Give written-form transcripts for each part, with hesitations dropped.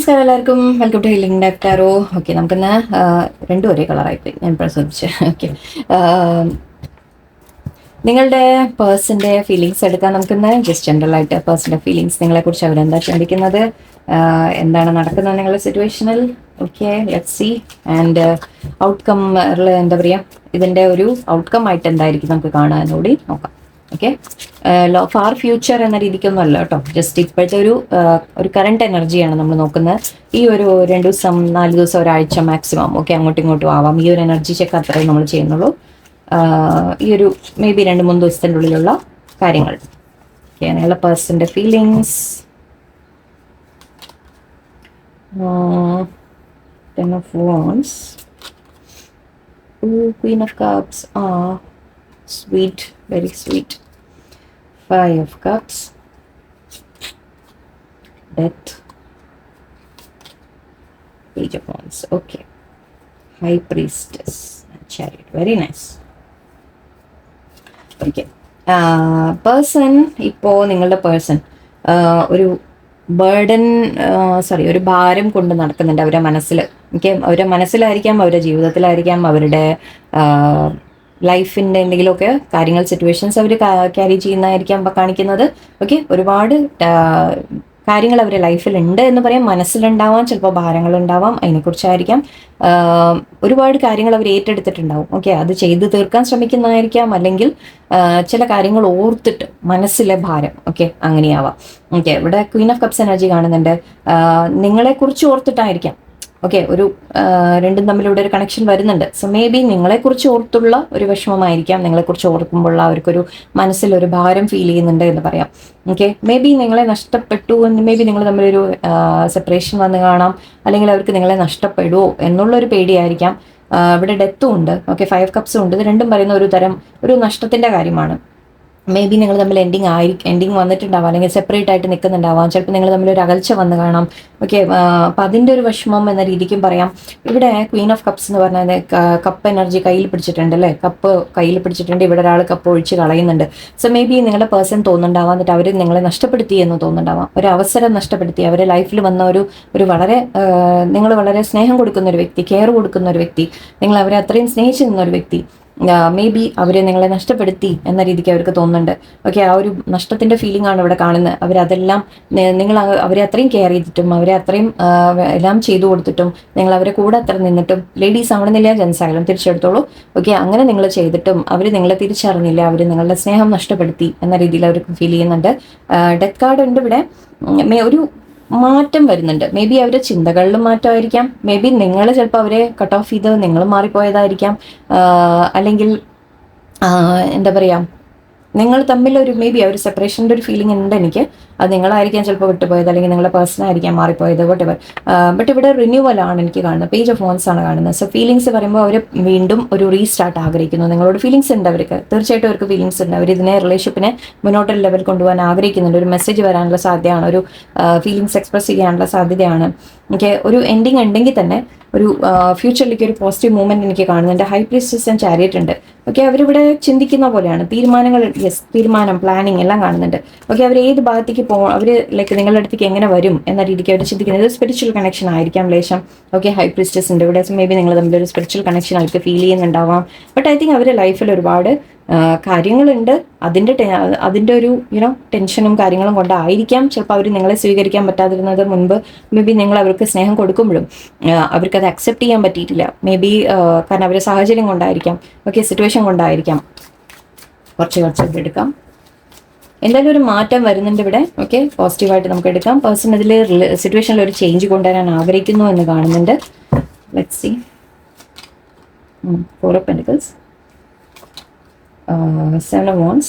നമസ്കാരം എല്ലാവർക്കും, welcome to healing ഡാക്ടാറോ. Okay, നമുക്കിന്ന് രണ്ടും ഒരേ കളറായിപ്പോയി, ഞാൻ പ്രസവിച്ച്. ഓക്കെ, നിങ്ങളുടെ പേഴ്സൻ്റെ ഫീലിങ്സ് എടുക്കാൻ നമുക്കിന്ന് ജസ്റ്റ് ജനറലായിട്ട് പേഴ്സൻ്റെ ഫീലിങ്സ്, നിങ്ങളെക്കുറിച്ച് അവരെന്താ ചിന്തിക്കുന്നത്, എന്താണ് നടക്കുന്നത് നിങ്ങളുടെ സിറ്റുവേഷനിൽ. Okay, let's C. And outcome എന്താ പറയുക, ഇതിൻ്റെ ഒരു ഔട്ട്കം ആയിട്ട് എന്തായിരിക്കും നമുക്ക് കാണാനൂടി നോക്കാം. ഓക്കെ, ഫാർ ഫ്യൂച്ചർ എന്ന രീതിക്കൊന്നും അല്ല കേട്ടോ, ജസ്റ്റ് ഇപ്പോഴത്തെ ഒരു കറണ്ട് എനർജിയാണ് നമ്മൾ നോക്കുന്നത്. ഈ ഒരു 2 ദിവസം 4 ദിവസം ഒരാഴ്ച മാക്സിമം, ഓക്കെ, അങ്ങോട്ടും ഇങ്ങോട്ടും ആവാം. ഈ ഒരു എനർജി ചെക്ക് അത്രയും നമ്മൾ ചെയ്യുന്നുള്ളൂ. ഈ ഒരു മേ ബി 2-3 ദിവസത്തിൻ്റെ ഉള്ളിലുള്ള കാര്യങ്ങൾ. ഓക്കെ, നിങ്ങളുടെ പേഴ്സൻ്റെ feelings. 10 of Wands, Queen of Cups, sweet, very sweet. 5 of Cups, Death, Page of Wands. Okay, High Priestess and Chariot. Very nice. Okay, person, ഇപ്പോൾ നിങ്ങളുടെ പേഴ്സൺ ഒരു ബേർഡൻ, ഒരു ഭാരം കൊണ്ട് നടക്കുന്നുണ്ട് അവരുടെ മനസ്സിൽ. ഓക്കെ, അവരുടെ മനസ്സിലായിരിക്കാം, അവരുടെ ജീവിതത്തിലായിരിക്കാം, അവരുടെ ലൈഫിൻ്റെ എന്തെങ്കിലുമൊക്കെ കാര്യങ്ങൾ, സിറ്റുവേഷൻസ് അവർ ക്യാരി ചെയ്യുന്നതായിരിക്കാം കാണിക്കുന്നത്. ഓക്കെ, ഒരുപാട് കാര്യങ്ങൾ അവരുടെ ലൈഫിലുണ്ട് എന്ന് പറയാം. മനസ്സിലുണ്ടാവാം, ചിലപ്പോൾ ഭാരങ്ങളുണ്ടാവാം, അതിനെക്കുറിച്ചായിരിക്കാം. ഒരുപാട് കാര്യങ്ങൾ അവർ ഏറ്റെടുത്തിട്ടുണ്ടാവും. ഓക്കെ, അത് ചെയ്തു തീർക്കാൻ ശ്രമിക്കുന്നതായിരിക്കാം, അല്ലെങ്കിൽ ചില കാര്യങ്ങൾ ഓർത്തിട്ട് മനസ്സിലെ ഭാരം. ഓക്കെ, അങ്ങനെയാവാം. ഓക്കെ, ഇവിടെ ക്വീൻ ഓഫ് കപ്സ് എനർജി കാണുന്നുണ്ട്. നിങ്ങളെക്കുറിച്ച് ഓർത്തിട്ടായിരിക്കാം. ഓക്കെ, രണ്ടും തമ്മിലൂടെ ഒരു കണക്ഷൻ വരുന്നുണ്ട്. സോ മേ ബി നിങ്ങളെക്കുറിച്ച് ഓർത്തുള്ള ഒരു വിഷമമായിരിക്കാം. നിങ്ങളെക്കുറിച്ച് ഓർക്കുമ്പോൾ അവർക്കൊരു മനസ്സിലൊരു ഭാരം ഫീൽ ചെയ്യുന്നുണ്ട് എന്ന് പറയാം. ഓക്കെ, മേ ബി നിങ്ങളെ നഷ്ടപ്പെട്ടു എന്ന്, മേ ബി നിങ്ങൾ തമ്മിലൊരു സെപ്പറേഷൻ വന്ന് കാണാം, അല്ലെങ്കിൽ അവർക്ക് നിങ്ങളെ നഷ്ടപ്പെടുമോ എന്നുള്ളൊരു പേടിയായിരിക്കാം. ഇവിടെ ഡെത്തും ഉണ്ട്. ഓക്കെ, 5 കപ്സും ഉണ്ട്. ഇത് രണ്ടും പറയുന്ന ഒരു നഷ്ടത്തിൻ്റെ കാര്യമാണ്. മേ ബി നിങ്ങൾ തമ്മിൽ എൻഡിങ് വന്നിട്ടുണ്ടാവാം, അല്ലെങ്കിൽ സെപ്പറേറ്റ് ആയിട്ട് നിൽക്കുന്നുണ്ടാവാം. ചിലപ്പോൾ നിങ്ങൾ തമ്മിൽ ഒരു അകൽച്ച വന്ന് കാണാം. ഓക്കെ, അപ്പം അതിൻ്റെ ഒരു വിഷമം എന്ന രീതിക്കും പറയാം. ഇവിടെ ക്വീൻ ഓഫ് കപ്സ് എന്ന് പറഞ്ഞാൽ കപ്പ് എനർജി കയ്യിൽ പിടിച്ചിട്ടുണ്ട് അല്ലേ, കപ്പ് കയ്യിൽ പിടിച്ചിട്ടുണ്ട്. ഇവിടെ ഒരാൾ കപ്പ് ഒഴിച്ച് കളയുന്നുണ്ട്. സോ മേ ബി നിങ്ങളുടെ പേഴ്സൺ തോന്നുന്നുണ്ടാവാം, എന്നിട്ട് അവർ നിങ്ങളെ നഷ്ടപ്പെടുത്തി എന്ന് തോന്നുന്നുണ്ടാവാം. ഒരു അവസരം നഷ്ടപ്പെടുത്തി, അവരുടെ ലൈഫിൽ വന്ന ഒരു വളരെ നിങ്ങൾ വളരെ സ്നേഹം കൊടുക്കുന്ന ഒരു വ്യക്തി, കെയർ കൊടുക്കുന്ന ഒരു വ്യക്തി, നിങ്ങൾ അവരെ അത്രയും സ്നേഹിച്ചു നിന്ന ഒരു വ്യക്തി, മേ ബി അവരെ നിങ്ങളെ നഷ്ടപ്പെടുത്തി എന്ന രീതിക്ക് അവർക്ക് തോന്നുന്നുണ്ട്. ഓക്കെ, ആ ഒരു നഷ്ടത്തിൻ്റെ ഫീലിംഗ് ആണ് ഇവിടെ കാണുന്നത്. അവരതെല്ലാം, നിങ്ങൾ അവരെ അത്രയും കെയർ ചെയ്തിട്ടും, അവരെ അത്രയും എല്ലാം ചെയ്തു കൊടുത്തിട്ടും, നിങ്ങൾ അവരെ കൂടെ അത്ര നിന്നിട്ടും, ലേഡീസ് ആവണമെന്നില്ല, ജെൻസ് ആയാലും തിരിച്ചെടുത്തോളൂ. ഓക്കെ, അങ്ങനെ നിങ്ങൾ ചെയ്തിട്ടും അവർ നിങ്ങളെ തിരിച്ചറിഞ്ഞില്ല, അവർ നിങ്ങളുടെ സ്നേഹം നഷ്ടപ്പെടുത്തി എന്ന രീതിയിൽ അവർക്ക് ഫീൽ ചെയ്യുന്നുണ്ട്. ഡെത്ത് കാർഡ് ഉണ്ട് ഇവിടെ. ഒരു മാറ്റം വരുന്നുണ്ട്. മേ ബി അവരുടെ ചിന്തകളിലും മാറ്റമായിരിക്കാം. മേ ബി നിങ്ങൾ ചിലപ്പോൾ അവരെ കട്ട് ഓഫ് ചെയ്ത് നിങ്ങൾ മാറിപ്പോയതായിരിക്കാം. അല്ലെങ്കിൽ എന്താ പറയുക, നിങ്ങൾ തമ്മിലൊരു മേ ബി ഒരു സെപ്പറേഷൻ്റെ ഒരു ഫീലിംഗ് ഉണ്ട് എനിക്ക്. അത് നിങ്ങളായിരിക്കാം ചിലപ്പോൾ വിട്ടുപോയത്, അല്ലെങ്കിൽ നിങ്ങളുടെ പേഴ്സൺ ആയിരിക്കാം മാറിപ്പോയത്, വോട്ട് എവർ. ബട്ട് ഇവിടെ റിന്യൂവൽ ആണ് എനിക്ക് കാണുന്നത്. പേജ് ഓഫ് വോൺസ് ആണ് കാണുന്നത്. സോ ഫീലിങ്സ് പറയുമ്പോൾ അവർ വീണ്ടും ഒരു റീസ്റ്റാർട്ട് ആഗ്രഹിക്കുന്നു. നിങ്ങളോട് ഫീലിങ്സ് ഉണ്ട് അവർക്ക്, തീർച്ചയായിട്ടും അവർക്ക് ഫീലിങ്സ് ഉണ്ട്. അവർ ഇതിനെ റിലേഷൻഷിപ്പിനെ മുന്നോട്ടൊരു ലെവൽ കൊണ്ടുപോകാൻ ആഗ്രഹിക്കുന്നുണ്ട്. ഒരു മെസ്സേജ് വരാനുള്ള സാധ്യതയാണ്, ഒരു ഫീലിങ്സ് എക്സ്പ്രസ് ചെയ്യാനുള്ള സാധ്യതയാണ്. എനിക്ക് ഒരു എൻഡിങ് ഉണ്ടെങ്കിൽ തന്നെ ഒരു ഫ്യൂച്ചറിലേക്ക് ഒരു പോസിറ്റീവ് മൂവ്മെൻറ്റ് എനിക്ക് കാണുന്നുണ്ട്. ഹൈ പ്രീസ്റ്റസ് ആൻഡ് ചാരിയറ്റ് ഉണ്ട്. ഓക്കെ, അവരിവിടെ ചിന്തിക്കുന്ന പോലെയാണ്. തീരുമാനം, പ്ലാനിങ് എല്ലാം കാണുന്നുണ്ട്. ഓക്കെ, അവർ ഏത് ഭാഗത്തേക്ക് അവർ ലൈക്ക് നിങ്ങളുടെ അടുത്തേക്ക് എങ്ങനെ വരും എന്ന രീതിക്ക് അവർ ചിന്തിക്കുന്നത്. സ്പിരിച്വൽ കണക്ഷൻ ആയിരിക്കാം ലേശം. ഓക്കെ, ഹൈ പ്രീസ്റ്റസ് ഉണ്ട് ഇവിടെ. മേ ബി നിങ്ങൾ തമ്മിലൊരു സ്പിരിച്വൽ കണക്ഷൻ അവർക്ക് ഫീൽ ചെയ്യുന്നുണ്ടാവാം. ബട്ട് ഐ തിങ്ക് അവരുടെ ലൈഫിൽ ഒരുപാട് കാര്യങ്ങളുണ്ട്. അതിൻ്റെ ഒരു ടെൻഷനും കാര്യങ്ങളും കൊണ്ടായിരിക്കാം ചിലപ്പോൾ അവർ നിങ്ങളെ സ്വീകരിക്കാൻ പറ്റാതിരുന്നത്. മുൻപ് മേ ബി നിങ്ങൾ അവർക്ക് സ്നേഹം കൊടുക്കുമ്പോഴും അവർക്കത് അക്സെപ്റ്റ് ചെയ്യാൻ പറ്റിയിട്ടില്ല. മേ ബി കാരണം അവരുടെ സാഹചര്യം കൊണ്ടായിരിക്കാം. ഓക്കെ, സിറ്റുവേഷൻ കൊണ്ടായിരിക്കാം. കുറച്ച് എടുക്കാം. എന്തായാലും ഒരു മാറ്റം വരുന്നുണ്ട് ഇവിടെ. ഓക്കെ, പോസിറ്റീവായിട്ട് നമുക്ക് എടുക്കാം. പേഴ്സൺ ഇതിൽ സിറ്റുവേഷനിൽ ഒരു ചേഞ്ച് കൊണ്ടുവരാൻ ആഗ്രഹിക്കുന്നു എന്ന് കാണുന്നുണ്ട്. Let's see. 4 of Pentacles, 7 of Wands,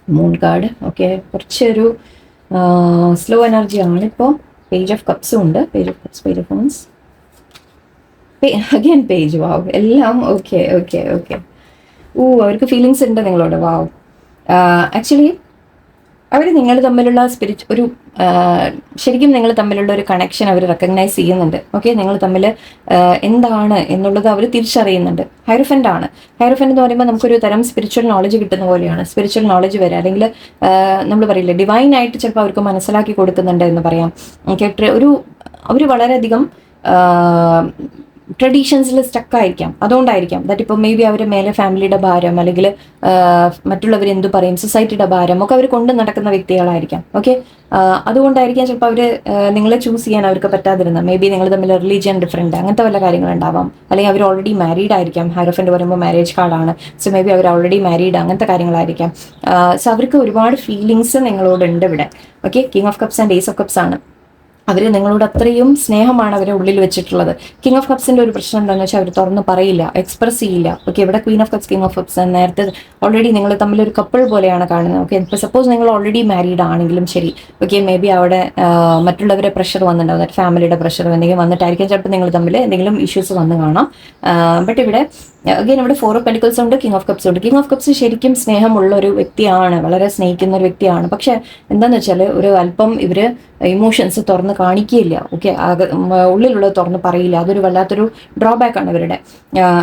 moon card. Okay, കുറച്ചൊരു സ്ലോ എനർജിയാണ് ഇപ്പോൾ. പേജ് ഓഫ് കപ്സും ഉണ്ട്. Page of wands, again page. Wow, എല്ലാം ഓക്കെ. അവർക്ക് ഫീലിങ്സ് ഉണ്ട് നിങ്ങളോട്. വാവ്. ആക്ച്വലി അവർ നിങ്ങൾ തമ്മിലുള്ള ഒരു ശരിക്കും നിങ്ങൾ തമ്മിലുള്ള ഒരു കണക്ഷൻ അവർ റെക്കഗ്നൈസ് ചെയ്യുന്നുണ്ട്. ഓക്കെ, നിങ്ങൾ തമ്മിൽ എന്താണ് എന്നുള്ളത് അവർ തിരിച്ചറിയുന്നുണ്ട്. ഹൈറോഫന്റ് ആണ്. ഹൈറോഫന്റ് എന്ന് പറയുമ്പോൾ നമുക്കൊരു തരം സ്പിരിച്വൽ നോളജ് കിട്ടുന്ന പോലെയാണ്. സ്പിരിച്വൽ നോളജ് വരെ, അല്ലെങ്കിൽ നമ്മൾ പറയില്ലേ ഡിവൈൻ ആയിട്ട് ചിലപ്പോൾ അവർക്ക് മനസ്സിലാക്കി കൊടുക്കുന്നുണ്ട് എന്ന് പറയാം. ഓക്കെ, അവർ വളരെയധികം ട്രഡീഷൻസിൽ സ്റ്റക്കായിരിക്കാം. അതുകൊണ്ടായിരിക്കാം ദാറ്റ് ഇപ്പോൾ മേ ബി അവർ മേലെ ഫാമിലിയുടെ ഭാരം, അല്ലെങ്കിൽ മറ്റുള്ളവർ എന്തു പറയും, സൊസൈറ്റിയുടെ ഭാരം ഒക്കെ അവർ കൊണ്ട് നടക്കുന്ന വ്യക്തികളായിരിക്കാം. ഓക്കെ, അതുകൊണ്ടായിരിക്കാം ചിലപ്പോൾ അവർ നിങ്ങളെ ചൂസ് ചെയ്യാൻ അവർക്ക് പറ്റാതിരുന്നത്. മേ ബി നിങ്ങൾ തമ്മിൽ റിലീജിയൻ ഡിഫറൻറ്റ്, അങ്ങനത്തെ വല്ല കാര്യങ്ങളുണ്ടാവാം. അല്ലെങ്കിൽ അവർ ഓൾറെഡി മാരീഡ് ആയിരിക്കാം. ഹൈറോഫന്റ് പറയുമ്പോൾ മാരേജ് കാർഡാണ്. സോ മേ ബി അവർ ഓൾറെഡി മാരീഡ്, അങ്ങനത്തെ കാര്യങ്ങളായിരിക്കാം. സോ അവർക്ക് ഒരുപാട് ഫീലിങ്സ് നിങ്ങളോടുണ്ട് ഇവിടെ. Okay, king of cups and ace of cups ആണ്. അവർ നിങ്ങളോട് അത്രയും സ്നേഹമാണ് അവരെ ഉള്ളിൽ വെച്ചിട്ടുള്ളത്. കിങ് ഓഫ് കപ്സിന്റെ ഒരു പ്രശ്നം എന്താണെന്ന് വെച്ചാൽ അവർ തുറന്ന് പറയില്ല, എക്സ്പ്രസ് ചെയ്യില്ല. ഓക്കെ, ഇവിടെ Queen of cups, king of cups നേരത്തെ ഓൾറെഡി നിങ്ങൾ തമ്മിൽ ഒരു കപ്പിൾ പോലെയാണ് കാണുന്നത്. ഓക്കെ, ഇപ്പോൾ സപ്പോസ് നിങ്ങൾ ഓൾറെഡി മാരീഡ് ആണെങ്കിലും ശരി, ഓക്കെ, മേ ബി അവിടെ മറ്റുള്ളവരെ പ്രഷർ വന്നിട്ടുണ്ടാവും, ഫാമിലിയുടെ പ്രഷർ എന്തെങ്കിലും വന്നിട്ടായിരിക്കും ചിലപ്പോൾ നിങ്ങൾ തമ്മിൽ എന്തെങ്കിലും ഇഷ്യൂസ് വന്ന് കാണാം. ബട്ട് ഇവിടെ അഗൈൻ ഇവിടെ 4 ഓഫ് പെന്റിക്കിൾസ് ഉണ്ട്, കിങ് ഓഫ് കപ്സ് ഉണ്ട്. കിങ് ഓഫ് കപ്സ് ശരിക്കും സ്നേഹമുള്ള ഒരു വ്യക്തിയാണ്, വളരെ സ്നേഹിക്കുന്ന ഒരു വ്യക്തിയാണ്. പക്ഷെ എന്താണെന്ന് വെച്ചാൽ ഒരു അല്പം ഇവർ ഇമോഷൻസ് തുറന്ന് കാണിക്കുകയില്ല. ഓക്കെ, ഉള്ളിലുള്ളത് തുറന്ന് പറയില്ല. അതൊരു വല്ലാത്തൊരു ഡ്രോബാക്ക് ആണ് ഇവരുടെ.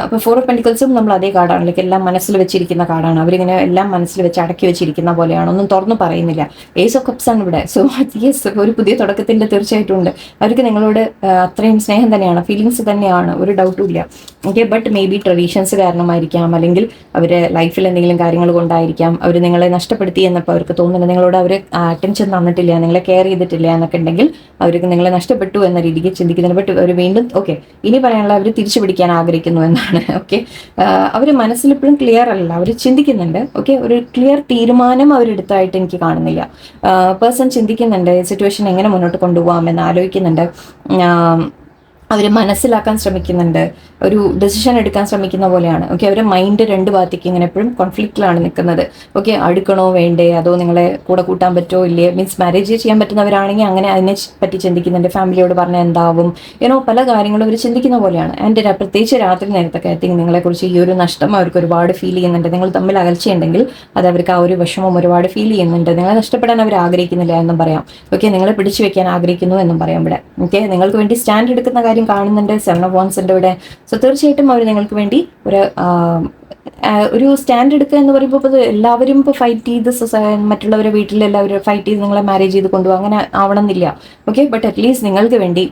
അപ്പോൾ 4 ഓഫ് പെന്റിക്കിൾസും നമ്മൾ അതേ കാർഡാണ്, ലൈക്ക് എല്ലാം മനസ്സിൽ വെച്ചിരിക്കുന്ന കാർഡാണ്. അവരിങ്ങനെ എല്ലാം മനസ്സിൽ വെച്ച് അടക്കി വെച്ചിരിക്കുന്ന പോലെയാണ്, ഒന്നും തുറന്ന് പറയുന്നില്ല. ഏസ് ഓഫ് കപ്സ് ആണ് ഇവിടെ. സോ യെസ്, ഒരു പുതിയ തുടക്കത്തിൻ്റെ തീർച്ചയായിട്ടും ഉണ്ട്. അവർക്ക് നിങ്ങളോട് അത്രയും സ്നേഹം തന്നെയാണ്, ഫീലിങ്സ് തന്നെയാണ്, ഒരു ഡൗട്ടും ഇല്ല. Okay, but may be traditions കാരണമായിരിക്കാം, അല്ലെങ്കിൽ അവരുടെ ലൈഫിൽ എന്തെങ്കിലും കാര്യങ്ങൾ കൊണ്ടായിരിക്കാം അവർ നിങ്ങളെ നഷ്ടപ്പെടുത്തി എന്നപ്പോൾ അവർക്ക് തോന്നുന്നത്, നിങ്ങളോട് അവർ അറ്റൻഷൻ തന്നിട്ടില്ല, നിങ്ങളെ കെയർ ചെയ്തിട്ടില്ല എന്നൊക്കെ ഉണ്ടെങ്കിൽ അവർക്ക് നിങ്ങളെ നഷ്ടപ്പെട്ടു എന്ന രീതിക്ക് ചിന്തിക്കുന്നുണ്ട്. ബട്ട് അവർ വീണ്ടും ഓക്കെ, ഇനി പറയാനുള്ള അവർ തിരിച്ചു പിടിക്കാൻ ആഗ്രഹിക്കുന്നു എന്നാണ്. ഓക്കെ, അവർ മനസ്സിലിപ്പോഴും ക്ലിയർ അല്ല, അവർ ചിന്തിക്കുന്നുണ്ട്. ഓക്കെ, ഒരു ക്ലിയർ തീരുമാനം അവരെടുത്തായിട്ട് എനിക്ക് കാണുന്നില്ല. പേഴ്സൺ ചിന്തിക്കുന്നുണ്ട്, സിറ്റുവേഷൻ എങ്ങനെ മുന്നോട്ട് കൊണ്ടുപോകാമെന്ന് ആലോചിക്കുന്നുണ്ട്. അവർ മനസ്സിലാക്കാൻ ശ്രമിക്കുന്നുണ്ട്, ഒരു ഡെസിഷൻ എടുക്കാൻ ശ്രമിക്കുന്ന പോലെയാണ്. ഓക്കെ, അവരുടെ മൈൻഡ് രണ്ട് ഭാഗത്തേക്ക് ഇങ്ങനെ എപ്പോഴും കോൺഫ്ലിക്റ്റിലാണ് നിൽക്കുന്നത്. ഓക്കെ, അടുക്കണോ വേണ്ടേ, അതോ നിങ്ങളെ കൂടെ കൂട്ടാൻ പറ്റുമോ ഇല്ലേ, മീൻസ് മാരേജ് ചെയ്യാൻ പറ്റുന്നവരാണെങ്കിൽ അങ്ങനെ അതിനെ പറ്റി ചിന്തിക്കുന്നുണ്ട്. ഫാമിലിയോട് പറഞ്ഞാൽ എന്താവും, പല കാര്യങ്ങളും അവർ ചിന്തിക്കുന്ന പോലെയാണ്. ആൻഡ് പ്രത്യേകിച്ച് രാത്രി നേരത്തൊക്കെ ഐ തിങ്ക് നിങ്ങളെക്കുറിച്ച് ഈ ഒരു നഷ്ടം അവർക്ക് ഒരുപാട് ഫീൽ ചെയ്യുന്നുണ്ട്. നിങ്ങൾ തമ്മിൽ അകൽച്ചയുണ്ടെങ്കിൽ അത് അവർക്ക് ആ ഒരു വിഷമം ഒരുപാട് ഫീൽ ചെയ്യുന്നുണ്ട്. നിങ്ങളെ നഷ്ടപ്പെടാൻ അവർ ആഗ്രഹിക്കുന്നില്ല എന്നും പറയാം. ഓക്കെ, നിങ്ങളെ പിടിച്ചു വെക്കാൻ ആഗ്രഹിക്കുന്നു എന്നും പറയാം ഇവിടെ. ഓക്കെ, നിങ്ങൾക്ക് വേണ്ടി സ്റ്റാൻഡ് എടുക്കുന്ന കാര്യം കാണുന്നുണ്ട്. 7 ഓഫ് വാൻഡ്സ് ഉണ്ട് ഇവിടെ. സോ തീർച്ചയായിട്ടും അവർ നിങ്ങൾക്ക് വേണ്ടി ഒരു സ്റ്റാൻഡ് എടുക്കുക എന്ന് പറയുമ്പോൾ ഇപ്പോൾ എല്ലാവരും ഇപ്പോൾ ഫൈറ്റ് ചെയ്ത് മറ്റുള്ളവരുടെ വീട്ടിൽ എല്ലാവരും ഫൈറ്റ് ചെയ്ത് നിങ്ങളെ മാരേജ് ചെയ്ത് കൊണ്ടുപോകും, അങ്ങനെ ആവണമെന്നില്ല. ഓക്കെ, ബട്ട് അറ്റ്ലീസ്റ്റ് നിങ്ങൾക്ക് വേണ്ടി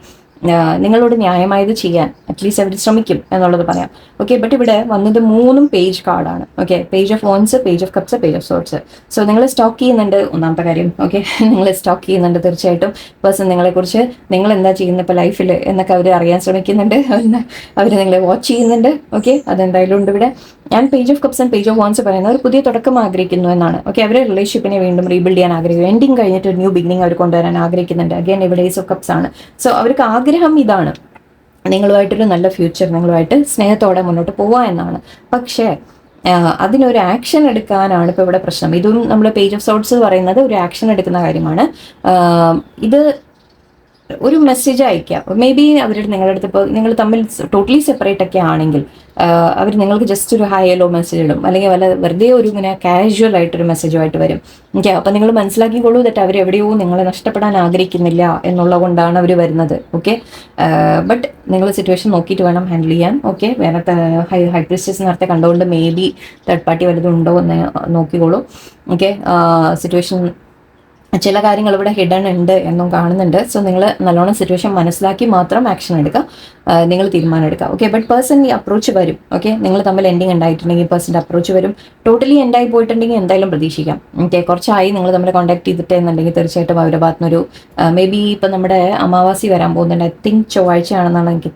നിങ്ങളോട് ന്യായമായത് ചെയ്യാൻ അറ്റ്ലീസ്റ്റ് അവർ ശ്രമിക്കും എന്നുള്ളത് പറയാം. ഓക്കെ, ബട്ട് ഇവിടെ വന്നത് 3 പേജ് കാർഡാണ്. Okay, page of wounds, page of cups, page of sorts. So നിങ്ങൾ സ്റ്റോക്ക് ചെയ്യുന്നുണ്ട്, ഒന്നാമത്തെ കാര്യം. ഓക്കെ, നിങ്ങൾ സ്റ്റോക്ക് ചെയ്യുന്നുണ്ട് തീർച്ചയായിട്ടും. പേഴ്സൺ നിങ്ങളെക്കുറിച്ച് നിങ്ങൾ എന്താ ചെയ്യുന്നത് ഇപ്പോൾ ലൈഫിൽ എന്നൊക്കെ അവർ അറിയാൻ ശ്രമിക്കുന്നുണ്ട്, അവർ നിങ്ങളെ വാച്ച് ചെയ്യുന്നുണ്ട്. ഓക്കെ, അതെന്തായാലും ഉണ്ട് ഇവിടെ. ഞാൻ page of cups and page of വോൺസ് പറയുന്നത് ഒരു പുതിയ തുടക്കം ആഗ്രഹിക്കുന്നു എന്നാണ്. ഓക്കെ, അവരെ റിലേഷൻഷിപ്പിനെ വീണ്ടും റീബിൽഡ് ചെയ്യാൻ ആഗ്രഹിക്കുന്നു. എൻഡിങ് കഴിഞ്ഞിട്ട് ഒരു ന്യൂ ബിഗിനിങ് അവർ കൊണ്ടുവരാൻ ആഗ്രഹിക്കുന്നുണ്ട്. അഗൈൻ ഇവിടെ ഏസ് ഓഫ് കപ്സ് ആണ്. സോ അവർക്ക് ആഗ്രഹം ഇതാണ്, നിങ്ങളുമായിട്ടൊരു നല്ല ഫ്യൂച്ചർ, നിങ്ങളുമായിട്ട് സ്നേഹത്തോടെ മുന്നോട്ട് പോവുക എന്നാണ്. പക്ഷേ അതിനൊരു ആക്ഷൻ എടുക്കാനാണ് ഇപ്പോൾ ഇവിടെ പ്രശ്നം. ഇതും നമ്മൾ പേജ് ഓഫ് സോർട്സ് പറയുന്നത് ഒരു ആക്ഷൻ എടുക്കുന്ന കാര്യമാണ്. ഇത് ഒരു മെസ്സേജ് അയക്കാം. മേ ബി അവരുടെ നിങ്ങളുടെ അടുത്ത് ഇപ്പോൾ നിങ്ങൾ തമ്മിൽ ടോട്ടലി സെപ്പറേറ്റ് ഒക്കെ ആണെങ്കിൽ അവർ നിങ്ങൾക്ക് ജസ്റ്റ് ഒരു ഹായ് ഹലോ മെസ്സേജ് ഇടും, അല്ലെങ്കിൽ വല്ല വെറുതെ ഒരു ഇങ്ങനെ കാഷ്വൽ ആയിട്ടൊരു മെസ്സേജുമായിട്ട് വരും. ഓക്കെ, അപ്പം നിങ്ങൾ മനസ്സിലാക്കിക്കോളൂ ദറ്റ് അവരെവിടെയോ നിങ്ങളെ നഷ്ടപ്പെടാൻ ആഗ്രഹിക്കുന്നില്ല എന്നുള്ളത് കൊണ്ടാണ് അവർ വരുന്നത്. ഓക്കെ, ബട്ട് നിങ്ങൾ സിറ്റുവേഷൻ നോക്കിയിട്ട് വേണം ഹാൻഡിൽ ചെയ്യാൻ. ഓക്കെ, വേറെ ഹൈ പ്രിസ്റ്റസ് നേരത്തെ കണ്ടുകൊണ്ട് മേ ബി തേർഡ് പാർട്ടി വല്ലതും ഉണ്ടോ എന്ന് നോക്കിക്കോളൂ. ഓക്കെ, സിറ്റുവേഷൻ ചില കാര്യങ്ങൾ ഇവിടെ ഹിഡൻ ഉണ്ട് എന്നും കാണുന്നുണ്ട്. സോ നിങ്ങൾ നല്ലോണം സിറ്റുവേഷൻ മനസ്സിലാക്കി മാത്രം ആക്ഷൻ എടുക്കുക, നിങ്ങൾ തീരുമാനം എടുക്കുക. ഓക്കെ, ബട്ട് പേഴ്സൺ ഈ അപ്രോച്ച് വരും. ഓക്കെ, നിങ്ങൾ തമ്മിൽ എൻഡിങ് ഉണ്ടായിട്ടുണ്ടെങ്കിൽ പേഴ്സൻ്റെ അപ്രോച്ച് വരും. ടോട്ടലി എൻഡായി പോയിട്ടുണ്ടെങ്കിൽ എന്തായാലും പ്രതീക്ഷിക്കാം. ഓക്കെ, കുറച്ചായി നിങ്ങൾ തമ്മിൽ കോൺടാക്ട് ചെയ്തിട്ട് എന്നുണ്ടെങ്കിൽ തീർച്ചയായിട്ടും അവരുടെ ഭാഗത്തുനിന്നൊരു മേ ബി ഇപ്പം നമ്മുടെ അമാവാസി വരാൻ പോകുന്നുണ്ട്. ഐ തിങ്ക് ചൊവ്വാഴ്ചയാണെന്നാണ് എനിക്ക്,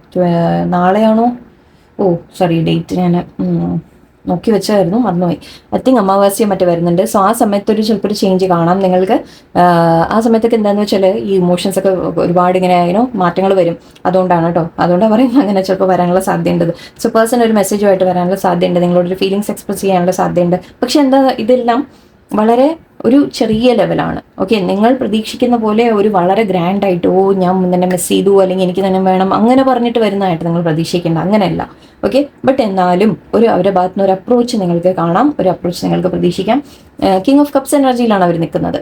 നാളെയാണോ, സോറി ഡേറ്റ് ഞാൻ നോക്കി വെച്ചായിരുന്നു, മറന്നുപോയി. ഐ തിങ്ക് അമാവാസ്യ മറ്റേ വരുന്നുണ്ട്. സോ ആ സമയത്തൊരു ചിലപ്പോൾ ഒരു ചേഞ്ച് കാണാം നിങ്ങൾക്ക്. ആ സമയത്തൊക്കെ എന്താണെന്ന് വെച്ചാൽ ഈ ഇമോഷൻസ് ഒക്കെ ഒരുപാട് ഇങ്ങനെ മാറ്റങ്ങൾ വരും. അതുകൊണ്ടാണ് കേട്ടോ, അതുകൊണ്ടാണ് പറയുന്നത് അങ്ങനെ ചിലപ്പോൾ വരാനുള്ള സാധ്യതയുണ്ട്. സോ പേഴ്സൺ ഒരു മെസ്സേജുമായിട്ട് വരാനുള്ള സാധ്യതയുണ്ട്, നിങ്ങളോടൊരു ഫീലിങ്സ് എക്സ്പ്രസ് ചെയ്യാനുള്ള സാധ്യതയുണ്ട്. പക്ഷെ എന്താ, ഇതെല്ലാം വളരെ ഒരു ചെറിയ ലെവലാണ്. ഓക്കെ, നിങ്ങൾ പ്രതീക്ഷിക്കുന്ന പോലെ ഒരു വളരെ ഗ്രാൻഡ് ആയിട്ട് ഞാൻ തന്നെ മിസ് ചെയ്തു അല്ലെങ്കിൽ എനിക്ക് തന്നെ വേണം അങ്ങനെ പറഞ്ഞിട്ട് വരുന്നതായിട്ട് നിങ്ങൾ പ്രതീക്ഷിക്കേണ്ട, അങ്ങനെയല്ല. ഓക്കെ, ബട്ട് എന്നാലും അവരുടെ ഭാഗത്തുനിന്ന് ഒരു അപ്രോച്ച് നിങ്ങൾക്ക് കാണാം, ഒരു അപ്രോച്ച് നിങ്ങൾക്ക് പ്രതീക്ഷിക്കാം. കിങ് ഓഫ് കപ്സ് എനർജിയിലാണ് അവർ നിൽക്കുന്നത്.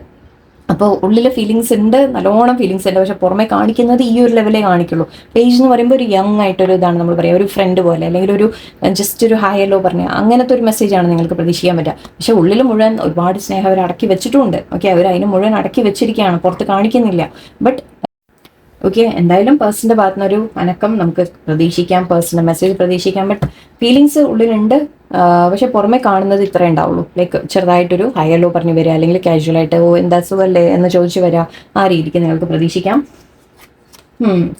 അപ്പോൾ ഉള്ളിൽ ഫീലിങ്സ് ഉണ്ട്, നല്ലോണം ഫീലിങ്സ് ഉണ്ട്, പക്ഷെ പുറമെ കാണിക്കുന്നത് ഈ ഒരു ലെവലേ കാണിക്കുള്ളൂ. പേജ് എന്ന് പറയുമ്പോൾ ഒരു യങ് ആയിട്ടൊരു ഇതാണ് നമ്മൾ പറയുക, ഒരു ഫ്രണ്ട് പോലെ, അല്ലെങ്കിൽ ഒരു ജസ്റ്റ് ഒരു ഹായ് ഹലോ പറഞ്ഞ അങ്ങനത്തെ ഒരു മെസ്സേജാണ് നിങ്ങൾക്ക് പ്രതീക്ഷിക്കാൻ പറ്റുക. പക്ഷെ ഉള്ളിൽ മുഴുവൻ ഒരുപാട് സ്നേഹം അവർ അടക്കി വെച്ചിട്ടുമുണ്ട്. ഓക്കെ, അവർ അതിന് മുഴുവൻ അടക്കി വെച്ചിരിക്കുകയാണ്, പുറത്ത് കാണിക്കുന്നില്ല. ബട്ട് ഓക്കെ, എന്തായാലും പേഴ്സണിന്റെ ഭാഗത്തു നിന്നൊരു അനക്കം നമുക്ക് പ്രതീക്ഷിക്കാം, പേഴ്സണിന്റെ മെസ്സേജ് പ്രതീക്ഷിക്കാം. ബട്ട് ഫീലിങ്സ് ഉള്ളിലുണ്ട്, പക്ഷെ പുറമെ കാണുന്നത് ഇത്രേ ഉണ്ടാവുള്ളൂ. ലൈക്ക് ചെറുതായിട്ടൊരു ഹലോ പറഞ്ഞു വരിക, അല്ലെങ്കിൽ കാഷ്വലായിട്ട് ഓ എന്താ സുഖല്ലേ എന്ന് ചോദിച്ചു വരിക, ആ രീതിക്ക് നിങ്ങൾക്ക് പ്രതീക്ഷിക്കാം.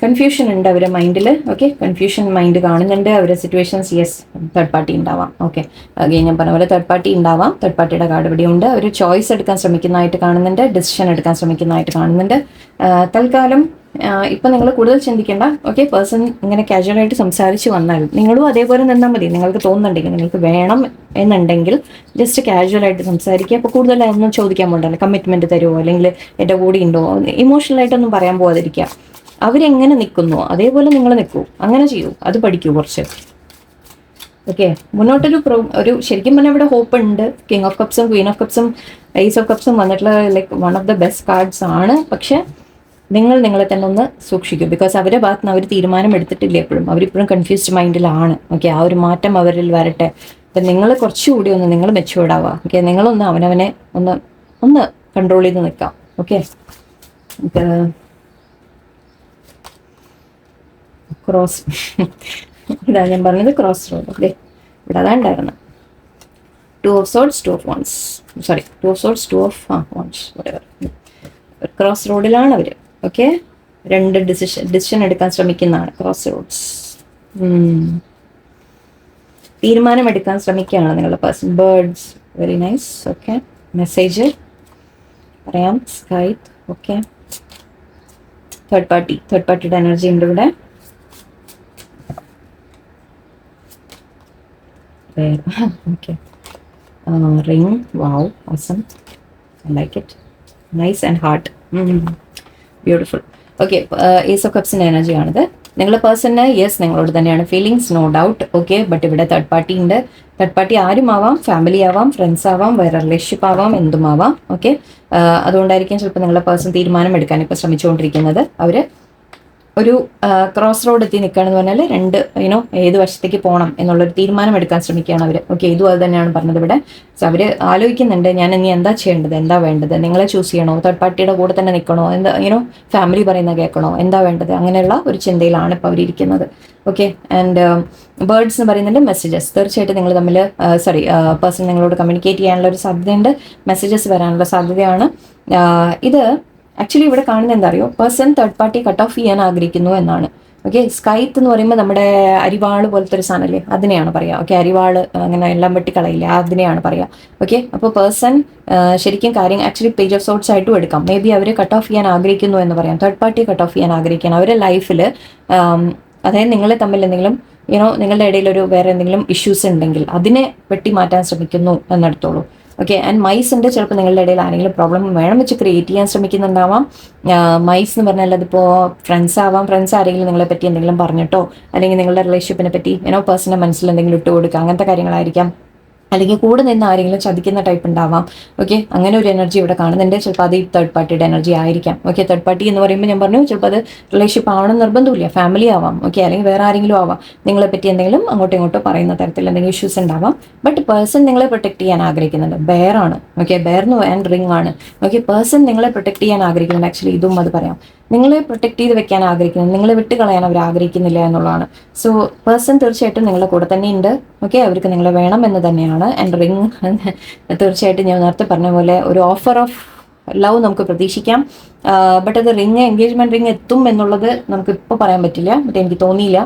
കൺഫ്യൂഷൻ ഉണ്ട് അവരുടെ മൈൻഡിൽ. ഓക്കെ, കൺഫ്യൂഷൻ മൈൻഡ് കാണുന്നുണ്ട്. അവരുടെ സിറ്റുവേഷൻസ്, യെസ്, തേർഡ് പാർട്ടി ഉണ്ടാവാം. ഓക്കെ, അഗെയിൻ ഞാൻ പറഞ്ഞ പോലെ തേർഡ് പാർട്ടി ഉണ്ടാവാം. തേർഡ് പാർട്ടിയുടെ കാർഡ് ഇവിടെ ഉണ്ട്. അവർ ചോയ്സ് എടുക്കാൻ ശ്രമിക്കുന്നതായിട്ട് കാണുന്നുണ്ട്, ഡിസിഷൻ എടുക്കാൻ ശ്രമിക്കുന്നതായിട്ട് കാണുന്നുണ്ട്. തൽക്കാലം ഇപ്പം നിങ്ങൾ കൂടുതൽ ചിന്തിക്കേണ്ട. ഓക്കെ, പേഴ്സൺ ഇങ്ങനെ കാഷ്വലായിട്ട് സംസാരിച്ച് വന്നാൽ നിങ്ങളും അതേപോലെ നിന്നാൽ മതി. നിങ്ങൾക്ക് തോന്നുന്നുണ്ടെങ്കിൽ, നിങ്ങൾക്ക് വേണം എന്നുണ്ടെങ്കിൽ ജസ്റ്റ് കാഷ്വലായിട്ട് സംസാരിക്കുക. അപ്പോൾ കൂടുതലൊന്നും ചോദിക്കാൻ പോകണ്ടല്ലോ, കമ്മിറ്റ്മെൻറ്റ് തരുമോ, അല്ലെങ്കിൽ എൻ്റെ കൂടെ ഉണ്ടോ, ഇമോഷണലായിട്ടൊന്നും പറയാൻ പോകാതിരിക്കുക. അവരെങ്ങനെ നിൽക്കുന്നു അതേപോലെ നിങ്ങൾ നിൽക്കൂ, അങ്ങനെ ചെയ്യൂ, അത് പഠിക്കൂ കുറച്ച്. ഓക്കെ, മുന്നോട്ടൊരു ഒരു ശരിക്കും പറഞ്ഞാൽ ഇവിടെ ഹോപ്പ് ഉണ്ട്. കിങ് ഓഫ് കപ്സും ക്വീൻ ഓഫ് കപ്സും ഏസ് ഓഫ് കപ്സും വന്നിട്ടുള്ള like one of the best cards ആണ്. പക്ഷെ നിങ്ങൾ നിങ്ങളെ തന്നെ ഒന്ന് സൂക്ഷിക്കും. ബിക്കോസ് അവരുടെ ഭാഗത്ത് നിന്ന് അവർ തീരുമാനം എടുത്തിട്ടില്ല, എപ്പോഴും അവരിപ്പോഴും കൺഫ്യൂസ്ഡ് മൈൻഡിലാണ്. ഓക്കെ, ആ ഒരു മാറ്റം അവരിൽ വരട്ടെ. അപ്പം നിങ്ങൾ കുറച്ചുകൂടി ഒന്ന് നിങ്ങൾ മെച്ചുവേർഡ് ആവുക. ഓക്കെ, നിങ്ങളൊന്ന് അവനവനെ ഒന്ന് കൺട്രോൾ ചെയ്ത് നിൽക്കാം. ഓക്കെ, ക്രോസ് ഇതാ ഞാൻ പറഞ്ഞത്, ക്രോസ് റോഡ്. ഓക്കെ, ഇവിടെ അതാ ഉണ്ടായിരുന്നു. 2 of swords 2 of wands, sorry 2 of swords 2 of wands, whatever. Cross റോഡിലാണ് അവർ. ഓക്കെ, രണ്ട് ഡിസിഷൻ എടുക്കാൻ ശ്രമിക്കുന്നതാണ്. ക്രോസ് റോഡ്സ്, തീരുമാനമെടുക്കാൻ ശ്രമിക്കുകയാണ് നിങ്ങളുടെ person. Birds, very nice. Okay, message പറയാം, സ്കൈപ്പ്. ഓക്കെ, തേർഡ് പാർട്ടിയുടെ എനർജി ഉണ്ട് ഇവിടെ. Okay, ring, wow, awesome, I like it, nice and heart, beautiful. Okay, Ace of Cups energy ആണിത്. നിങ്ങളുടെ പേഴ്സണ് യെസ് നിങ്ങളോട് തന്നെയാണ് feelings, no doubt. Okay, but ഇവിടെ third party ഉണ്ട്. തേർഡ് പാർട്ടി ആരും ആവാം, ഫാമിലി ആവാം, ഫ്രണ്ട്സ് ആവാം, വേറെ റിലേഷൻഷിപ്പ് ആവാം, എന്തും ആവാം. ഓക്കെ, അതുകൊണ്ടായിരിക്കും ചിലപ്പോൾ നിങ്ങളുടെ പേഴ്സൺ തീരുമാനം എടുക്കാൻ ഇപ്പോൾ ശ്രമിച്ചുകൊണ്ടിരിക്കുന്നത്. അവർ ഒരു ക്രോസ് റോഡ് എത്തി നിൽക്കുകയാണെന്ന് പറഞ്ഞാൽ രണ്ട് ഏത് വശത്തേക്ക് പോകണം എന്നുള്ളൊരു തീരുമാനം എടുക്കാൻ ശ്രമിക്കുകയാണ് അവർ. ഓക്കെ, ഇതും അത് തന്നെയാണ് പറഞ്ഞത് ഇവിടെ. സോ അവർ ആലോചിക്കുന്നുണ്ട്, ഞാൻ ഇനി എന്താ ചെയ്യേണ്ടത്, എന്താ വേണ്ടത്, നിങ്ങളെ ചൂസ് ചെയ്യണോ, തേർഡ് പാർട്ടിയുടെ കൂടെ തന്നെ നിൽക്കണോ, എന്താ ഫാമിലി പറയുന്നത് കേൾക്കണോ, എന്താ വേണ്ടത്, അങ്ങനെയുള്ള ഒരു ചിന്തയിലാണ് ഇപ്പോൾ അവരിയ്ക്കുന്നത്. ഓക്കെ, ആൻഡ് ബേർഡ്സ് എന്ന് പറയുന്നുണ്ട് മെസ്സേജസ്. തീർച്ചയായിട്ടും നിങ്ങൾ തമ്മിൽ പേഴ്സൺ നിങ്ങളോട് കമ്മ്യൂണിക്കേറ്റ് ചെയ്യാനുള്ള ഒരു സാധ്യതയുണ്ട്, മെസ്സേജസ് വരാനുള്ള സാധ്യതയാണ്. ഇത് ആക്ച്വലി ഇവിടെ കാണുന്നത് എന്താ അറിയോ, person third party cut off ചെയ്യാൻ ആഗ്രഹിക്കുന്നു എന്നാണ്. ഓക്കെ, സ്കൈത്ത് എന്ന് പറയുമ്പോൾ നമ്മുടെ അരിവാള് പോലത്തെ ഒരു സാധനമല്ലേ, അതിനെയാണ് പറയുക. ഓക്കെ, അരിവാള് അങ്ങനെ എല്ലാം വെട്ടിക്കളയില്ല, അതിനെയാണ് പറയുക. ഓക്കെ, അപ്പോൾ പേഴ്സൺ ശരിക്കും കാര്യം ആക്ച്വലി പേജ് ഓഫ് സോർട്സ് ആയിട്ടും എടുക്കാം. മേ ബി അവർ കട്ട് ഓഫ് ചെയ്യാൻ ആഗ്രഹിക്കുന്നു എന്ന് പറയാം, തേർഡ് പാർട്ടി കട്ട് ഓഫ് ചെയ്യാൻ ആഗ്രഹിക്കുകയാണ് അവരുടെ ലൈഫിൽ. അതായത് നിങ്ങളെ തമ്മിൽ എന്തെങ്കിലും നിങ്ങളുടെ ഇടയിൽ ഒരു വേറെ എന്തെങ്കിലും ഇഷ്യൂസ് ഉണ്ടെങ്കിൽ അതിനെ വെട്ടി മാറ്റാൻ ശ്രമിക്കുന്നു എന്നെടുത്തോളൂ. ഓക്കെ, ആൻഡ് മൈസ് ഉണ്ട്. ചിലപ്പോൾ നിങ്ങളുടെ ഇടയിൽ ആരെങ്കിലും പ്രോബ്ലം വേണം വെച്ച് ക്രിയേറ്റ് ചെയ്യാൻ ശ്രമിക്കുന്നുണ്ടാവാം. മൈസ് എന്ന് പറഞ്ഞാൽ അതിപ്പോൾ ഫ്രണ്ട്സ് ആവാം. ഫ്രണ്ട്സ് ആരെങ്കിലും നിങ്ങളെ പറ്റി എന്തെങ്കിലും പറഞ്ഞിട്ടോ, അല്ലെങ്കിൽ നിങ്ങളുടെ റിലേഷൻഷിപ്പിനെ പറ്റി പേഴ്സണൽ മനസ്സിൽ എന്തെങ്കിലും ഇട്ട് കൊടുക്കുക, അങ്ങനത്തെ കാര്യങ്ങളായിരിക്കാം. അല്ലെങ്കിൽ കൂടെ നിന്ന് ആരെങ്കിലും ചതിക്കുന്ന ടൈപ്പ് ഉണ്ടാവാം. ഓക്കെ, അങ്ങനെ ഒരു എനർജി ഇവിടെ കാണുന്നുണ്ട്. ചിലപ്പോൾ അത് ഈ തേർഡ് പാർട്ടിയുടെ എനർജി ആയിരിക്കാം. ഓക്കെ, തേർഡ് പാർട്ടി എന്ന് പറയുമ്പോൾ ഞാൻ പറഞ്ഞു ചിലപ്പോൾ അത് റിലേഷൻഷിപ്പ് ആവണം നിർബന്ധമില്ല, ഫാമിലി ആവാം. ഓക്കെ, അല്ലെങ്കിൽ വേറെ ആരെങ്കിലും ആവാം. നിങ്ങളെ പറ്റി എന്തെങ്കിലും അങ്ങോട്ടും ഇങ്ങോട്ടോ പറയുന്ന തരത്തിൽ എന്തെങ്കിലും ഇഷ്യൂസ് ഉണ്ടാവാം. ബട്ട് പേഴ്സൺ നിങ്ങളെ പ്രൊട്ടക്ട് ചെയ്യാൻ ആഗ്രഹിക്കുന്നുണ്ട്. ബെയറാണ്. ഓക്കെ, ബെയർന്ന് ആൻഡ് റിംഗ് ആണ്. ഓക്കെ, പേഴ്സൺ നിങ്ങളെ പ്രൊട്ടക്ട് ചെയ്യാൻ ആഗ്രഹിക്കുന്നുണ്ട്. ആക്ച്വലി ഇതും അത് പറയാം, നിങ്ങളെ പ്രൊട്ടക്ട് ചെയ്ത് വെക്കാൻ ആഗ്രഹിക്കുന്നത്, നിങ്ങളെ വിട്ട് കളയാൻ അവർ ആഗ്രഹിക്കുന്നില്ല എന്നുള്ളതാണ്. സോ പേഴ്സൺ തീർച്ചയായിട്ടും നിങ്ങളെ കൂടെ തന്നെയുണ്ട്. ഓക്കെ, അവർക്ക് നിങ്ങളെ വേണം എന്ന് തന്നെയാണ്. ആൻഡ് റിംഗ് തീർച്ചയായിട്ടും ഞാൻ നേരത്തെ പറഞ്ഞ പോലെ ഒരു ഓഫർ ഓഫ് ലവ് നമുക്ക് പ്രതീക്ഷിക്കാം. ബട്ട് അത് എൻഗേജ്മെന്റ് റിംഗ് എത്തും എന്നുള്ളത് നമുക്ക് ഇപ്പോൾ പറയാൻ പറ്റില്ല. ബട്ട് എനിക്ക് തോന്നിയില്ല,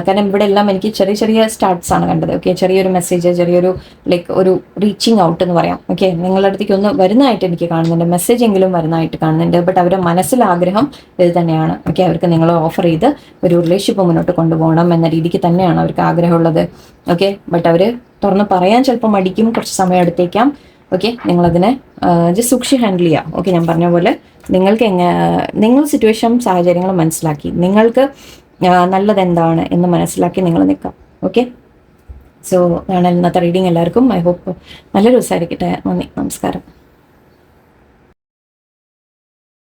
കാരണം ഇവിടെ എല്ലാം എനിക്ക് ചെറിയ ചെറിയ സ്റ്റാർട്ട്സ് ആണ് കണ്ടത്. ഓക്കെ, ചെറിയൊരു മെസ്സേജ്, ചെറിയൊരു ലൈക്ക് ഒരു റീച്ചിങ് ഔട്ട് എന്ന് പറയാം. ഓക്കെ, നിങ്ങളുടെ അടുത്തേക്ക് ഒന്ന് വരുന്നതായിട്ട് എനിക്ക് കാണുന്നുണ്ട്, മെസ്സേജ് എങ്കിലും വരുന്നതായിട്ട് കാണുന്നുണ്ട്. ബട്ട് അവരുടെ മനസ്സിലാഗ്രഹം ഇത് തന്നെയാണ്. ഓക്കെ, അവർക്ക് നിങ്ങൾ ഓഫർ ചെയ്ത് ഒരു റിലേഷൻഷിപ്പ് മുന്നോട്ട് കൊണ്ടുപോകണം എന്ന രീതിക്ക് തന്നെയാണ് അവർക്ക് ആഗ്രഹമുള്ളത്. ഓക്കെ, ബട്ട് അവർ തുറന്ന് പറയാൻ ചിലപ്പോൾ മടിക്കും, കുറച്ച് സമയം എടുത്തേക്കാം. ഓക്കെ, നിങ്ങളതിനെ ജസ്റ്റ് സൂക്ഷിച്ച് ഹാൻഡിൽ ചെയ്യുക. ഓക്കെ, ഞാൻ പറഞ്ഞ പോലെ നിങ്ങൾക്ക് നിങ്ങൾ സിറ്റുവേഷൻ സാഹചര്യങ്ങൾ മനസ്സിലാക്കി നിങ്ങൾക്ക് നല്ലത് എന്താണ് എന്ന് മനസ്സിലാക്കി നിങ്ങൾ നിൽക്കാം. ഓക്കെ, സോ അതാണ് ഇന്നത്തെ റീഡിങ്. എല്ലാവർക്കും ഐ ഹോപ്പ് നല്ലൊരു ദിവസമായിരിക്കട്ടെ. നന്ദി, നമസ്കാരം.